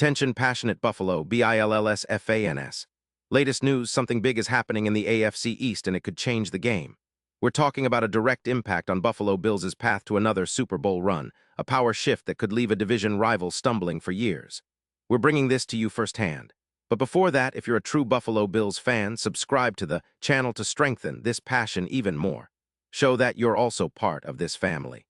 Attention passionate Buffalo, BILLSFANS. Latest news, something big is happening in the AFC East and it could change the game. We're talking about a direct impact on Buffalo Bills' path to another Super Bowl run, a power shift that could leave a division rival stumbling for years. We're bringing this to you firsthand. But before that, if you're a true Buffalo Bills fan, subscribe to the channel to strengthen this passion even more. Show that you're also part of this family.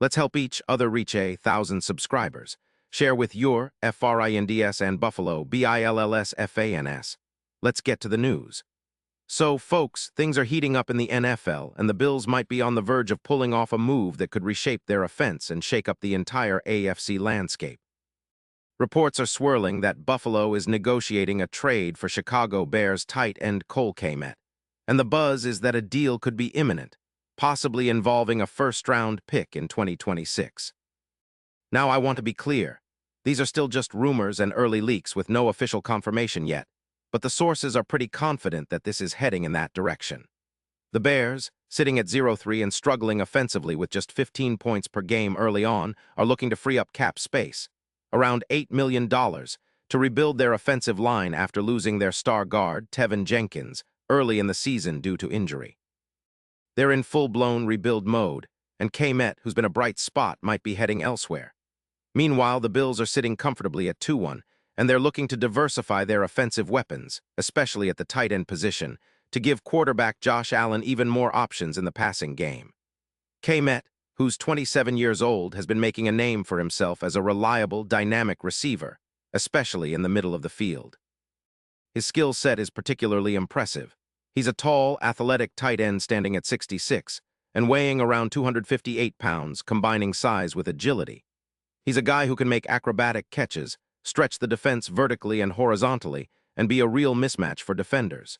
Let's help each other reach 1,000 subscribers. Share with your FRINDS and Buffalo BILLSFANS. Let's get to the news. So, folks, things are heating up in the NFL, and the Bills might be on the verge of pulling off a move that could reshape their offense and shake up the entire AFC landscape. Reports are swirling that Buffalo is negotiating a trade for Chicago Bears tight end Cole Kmet, and the buzz is that a deal could be imminent, possibly involving a first-round pick in 2026. Now, I want to be clear. These are still just rumors and early leaks with no official confirmation yet, but the sources are pretty confident that this is heading in that direction. The Bears, sitting at 0-3 and struggling offensively with just 15 points per game early on, are looking to free up cap space, around $8 million, to rebuild their offensive line after losing their star guard, Tevin Jenkins, early in the season due to injury. They're in full-blown rebuild mode, and Kmet, who's been a bright spot, might be heading elsewhere. Meanwhile, the Bills are sitting comfortably at 2-1, and they're looking to diversify their offensive weapons, especially at the tight end position, to give quarterback Josh Allen even more options in the passing game. Kmet, who's 27 years old, has been making a name for himself as a reliable, dynamic receiver, especially in the middle of the field. His skill set is particularly impressive. He's a tall, athletic tight end standing at 6'6", and weighing around 258 pounds, combining size with agility. He's a guy who can make acrobatic catches, stretch the defense vertically and horizontally, and be a real mismatch for defenders.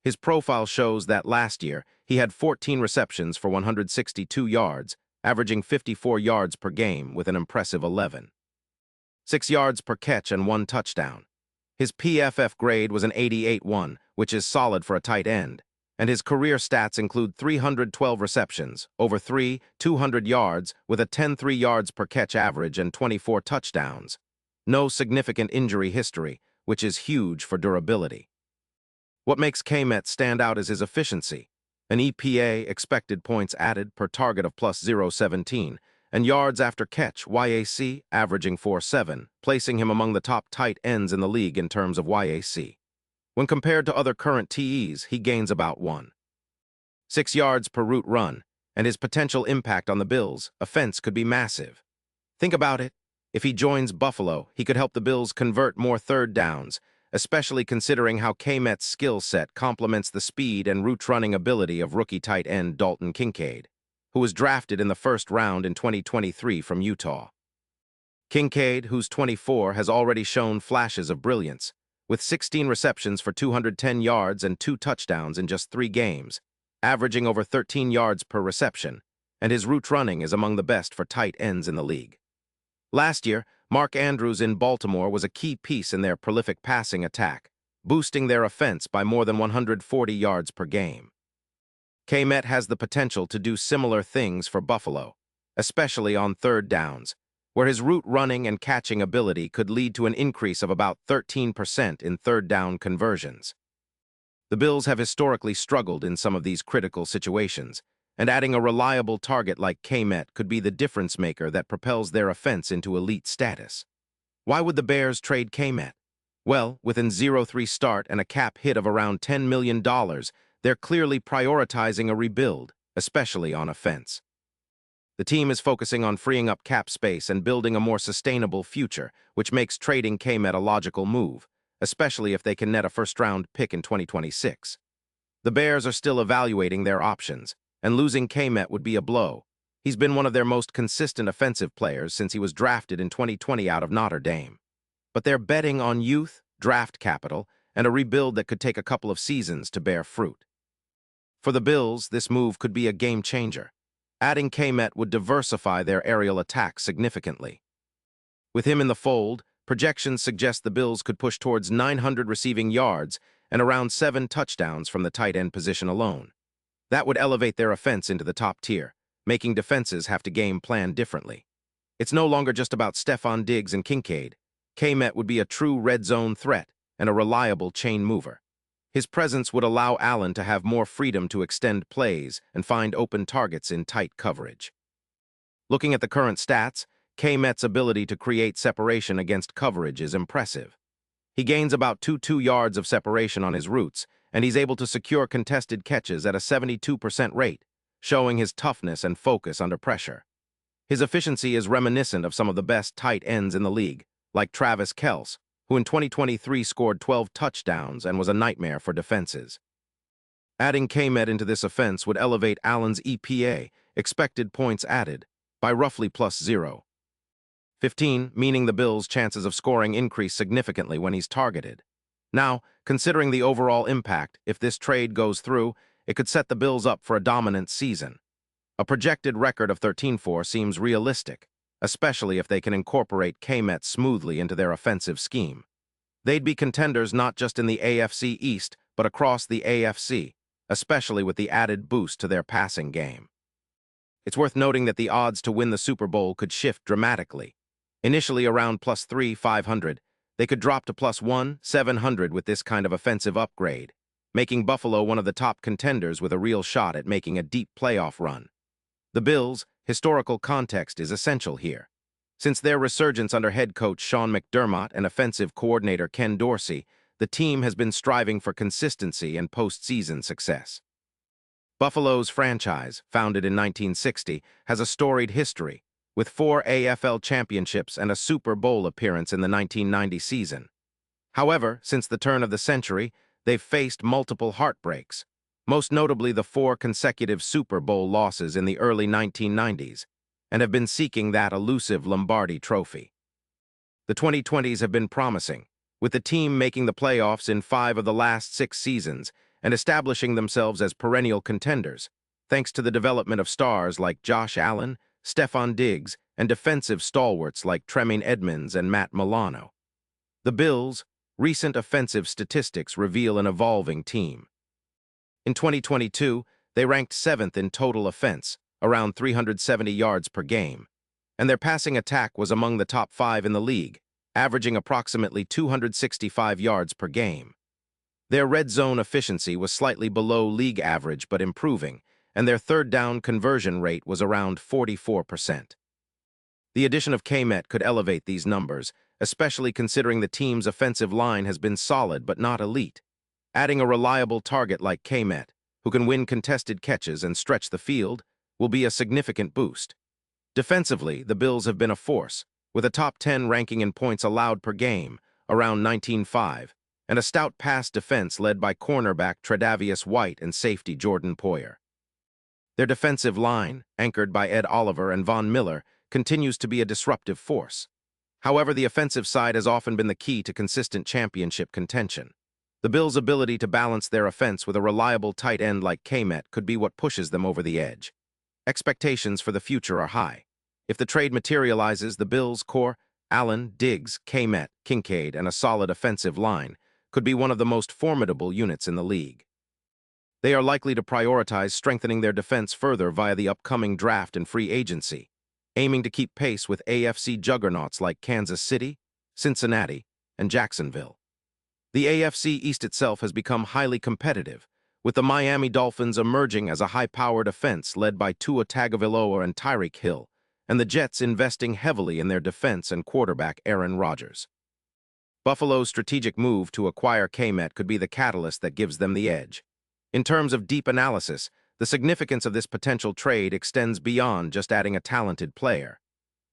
His profile shows that last year, he had 14 receptions for 162 yards, averaging 54 yards per game with an impressive 11.6 yards per catch and 1 touchdown. His PFF grade was an 88.1, which is solid for a tight end, and his career stats include 312 receptions, over 200 yards, with a 10.3 yards per catch average and 24 touchdowns. No significant injury history, which is huge for durability. What makes Kmet stand out is his efficiency. An EPA, expected points added per target, of plus 0.17, and yards after catch, YAC, averaging 4.7, placing him among the top tight ends in the league in terms of YAC. When compared to other current TEs, he gains about 1.6 yards per route run, and his potential impact on the Bills' offense could be massive. Think about it. If he joins Buffalo, he could help the Bills convert more third downs, especially considering how Kmet's skill set complements the speed and route-running ability of rookie tight end Dalton Kincaid, who was drafted in the first round in 2023 from Utah. Kincaid, who's 24, has already shown flashes of brilliance, with 16 receptions for 210 yards and 2 touchdowns in just 3 games, averaging over 13 yards per reception, and his route running is among the best for tight ends in the league. Last year, Mark Andrews in Baltimore was a key piece in their prolific passing attack, boosting their offense by more than 140 yards per game. Kmet has the potential to do similar things for Buffalo, especially on third downs, where his route running and catching ability could lead to an increase of about 13% in third down conversions. The Bills have historically struggled in some of these critical situations, and adding a reliable target like Kmet could be the difference maker that propels their offense into elite status. Why would the Bears trade Kmet? Well, with an 0-3 start and a cap hit of around $10 million, they're clearly prioritizing a rebuild, especially on offense. The team is focusing on freeing up cap space and building a more sustainable future, which makes trading Kmet a logical move, especially if they can net a first-round pick in 2026. The Bears are still evaluating their options, and losing Kmet would be a blow. He's been one of their most consistent offensive players since he was drafted in 2020 out of Notre Dame. But they're betting on youth, draft capital, and a rebuild that could take a couple of seasons to bear fruit. For the Bills, this move could be a game-changer. Adding Kmet would diversify their aerial attack significantly. With him in the fold, projections suggest the Bills could push towards 900 receiving yards and around 7 touchdowns from the tight end position alone. That would elevate their offense into the top tier, making defenses have to game plan differently. It's no longer just about Stephon Diggs and Kincaid. K-Met would be a true red zone threat and a reliable chain mover. His presence would allow Allen to have more freedom to extend plays and find open targets in tight coverage. Looking at the current stats, K-Met's ability to create separation against coverage is impressive. He gains about 2 yards of separation on his routes, and he's able to secure contested catches at a 72% rate, showing his toughness and focus under pressure. His efficiency is reminiscent of some of the best tight ends in the league, like Travis Kelce, who in 2023 scored 12 touchdowns and was a nightmare for defenses. Adding K-Met into this offense would elevate Allen's EPA, expected points added, by roughly plus 0.15, meaning the Bills' chances of scoring increase significantly when he's targeted. Now, considering the overall impact, if this trade goes through, it could set the Bills up for a dominant season. A projected record of 13-4 seems realistic, especially if they can incorporate K-Met smoothly into their offensive scheme. They'd be contenders not just in the AFC East, but across the AFC, especially with the added boost to their passing game. It's worth noting that the odds to win the Super Bowl could shift dramatically. Initially around plus 3,500, they could drop to plus 1,700 with this kind of offensive upgrade, making Buffalo one of the top contenders with a real shot at making a deep playoff run. The Bills' historical context is essential here. Since their resurgence under head coach Sean McDermott and offensive coordinator Ken Dorsey, the team has been striving for consistency and postseason success. Buffalo's franchise, founded in 1960, has a storied history, with 4 AFL championships and a Super Bowl appearance in the 1990 season. However, since the turn of the century, they've faced multiple heartbreaks, most notably the 4 consecutive Super Bowl losses in the early 1990s, and have been seeking that elusive Lombardi trophy. The 2020s have been promising, with the team making the playoffs in 5 of the last 6 seasons and establishing themselves as perennial contenders, thanks to the development of stars like Josh Allen, Stephon Diggs, and defensive stalwarts like Tremaine Edmonds and Matt Milano. The Bills' recent offensive statistics reveal an evolving team. In 2022, they ranked 7th in total offense, around 370 yards per game, and their passing attack was among the top 5 in the league, averaging approximately 265 yards per game. Their red zone efficiency was slightly below league average but improving, and their third down conversion rate was around 44%. The addition of K-Met could elevate these numbers, especially considering the team's offensive line has been solid but not elite. Adding a reliable target like K-Met, who can win contested catches and stretch the field, will be a significant boost. Defensively, the Bills have been a force, with a top 10 ranking in points allowed per game, around 19.5, and a stout pass defense led by cornerback Tre'Davious White and safety Jordan Poyer. Their defensive line, anchored by Ed Oliver and Von Miller, continues to be a disruptive force. However, the offensive side has often been the key to consistent championship contention. The Bills' ability to balance their offense with a reliable tight end like K-Met could be what pushes them over the edge. Expectations for the future are high. If the trade materializes, the Bills' core, Allen, Diggs, K-Met, Kincaid, and a solid offensive line, could be one of the most formidable units in the league. They are likely to prioritize strengthening their defense further via the upcoming draft and free agency, aiming to keep pace with AFC juggernauts like Kansas City, Cincinnati, and Jacksonville. The AFC East itself has become highly competitive, with the Miami Dolphins emerging as a high-powered offense led by Tua Tagovailoa and Tyreek Hill, and the Jets investing heavily in their defense and quarterback Aaron Rodgers. Buffalo's strategic move to acquire K-Met could be the catalyst that gives them the edge. In terms of deep analysis, the significance of this potential trade extends beyond just adding a talented player.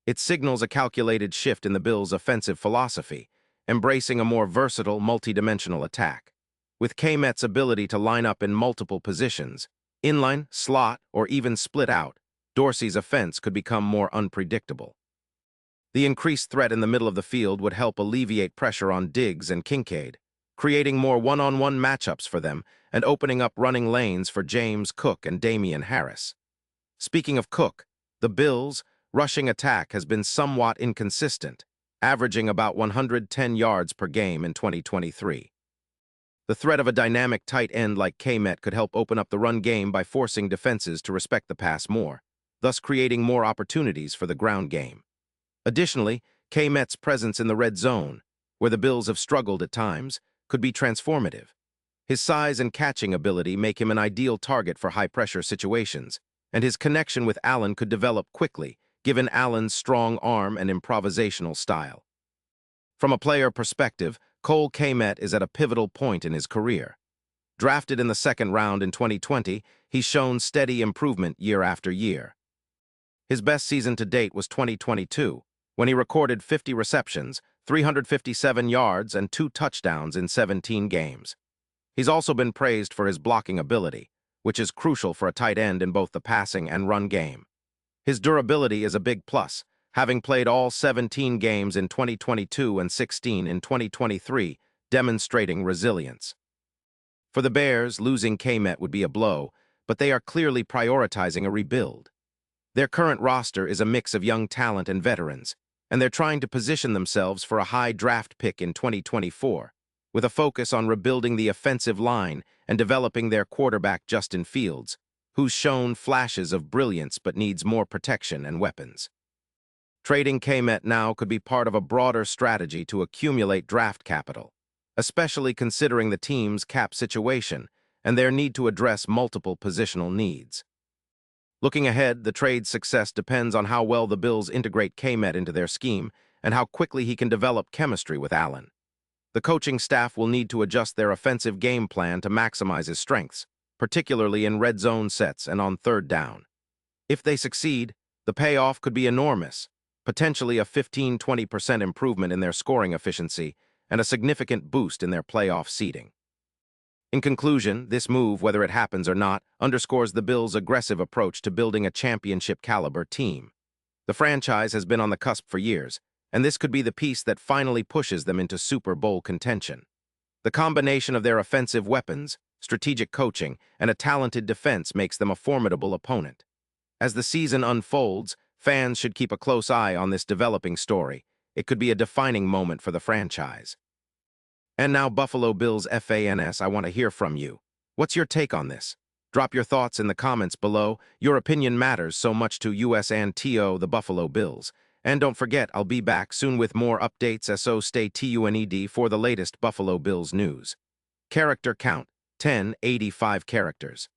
It signals a calculated shift in the Bills' offensive philosophy, embracing a more versatile, multidimensional attack. With K-Met's ability to line up in multiple positions, inline, slot, or even split out, Dorsey's offense could become more unpredictable. The increased threat in the middle of the field would help alleviate pressure on Diggs and Kincaid, creating more one-on-one matchups for them and opening up running lanes for James Cook and Damian Harris. Speaking of Cook, the Bills' rushing attack has been somewhat inconsistent, averaging about 110 yards per game in 2023. The threat of a dynamic tight end like K-Met could help open up the run game by forcing defenses to respect the pass more, thus creating more opportunities for the ground game. Additionally, K-Met's presence in the red zone, where the Bills have struggled at times, could be transformative. His size and catching ability make him an ideal target for high-pressure situations, and his connection with Allen could develop quickly, given Allen's strong arm and improvisational style. From a player perspective, Cole Kmet is at a pivotal point in his career. Drafted in the second round in 2020, he's shown steady improvement year after year. His best season to date was 2022, when he recorded 50 receptions, 357 yards, and 2 touchdowns in 17 games. He's also been praised for his blocking ability, which is crucial for a tight end in both the passing and run game. His durability is a big plus, having played all 17 games in 2022 and 16 in 2023, demonstrating resilience. For the Bears, losing Kmet would be a blow, but they are clearly prioritizing a rebuild. Their current roster is a mix of young talent and veterans, and they're trying to position themselves for a high draft pick in 2024, with a focus on rebuilding the offensive line and developing their quarterback Justin Fields, who's shown flashes of brilliance but needs more protection and weapons. Trading Kmet now could be part of a broader strategy to accumulate draft capital, especially considering the team's cap situation and their need to address multiple positional needs. Looking ahead, the trade's success depends on how well the Bills integrate Kmet into their scheme and how quickly he can develop chemistry with Allen. The coaching staff will need to adjust their offensive game plan to maximize his strengths, particularly in red zone sets and on third down. If they succeed, the payoff could be enormous, potentially a 15–20% improvement in their scoring efficiency and a significant boost in their playoff seeding. In conclusion, this move, whether it happens or not, underscores the Bills' aggressive approach to building a championship-caliber team. The franchise has been on the cusp for years, and this could be the piece that finally pushes them into Super Bowl contention. The combination of their offensive weapons, strategic coaching, and a talented defense makes them a formidable opponent. As the season unfolds, fans should keep a close eye on this developing story. It could be a defining moment for the franchise. And now, Buffalo Bills fans, I want to hear from you. What's your take on this? Drop your thoughts in the comments below. Your opinion matters so much to us and the Buffalo Bills. And don't forget, I'll be back soon with more updates, so stay tuned for the latest Buffalo Bills news. Character count, 1085 characters.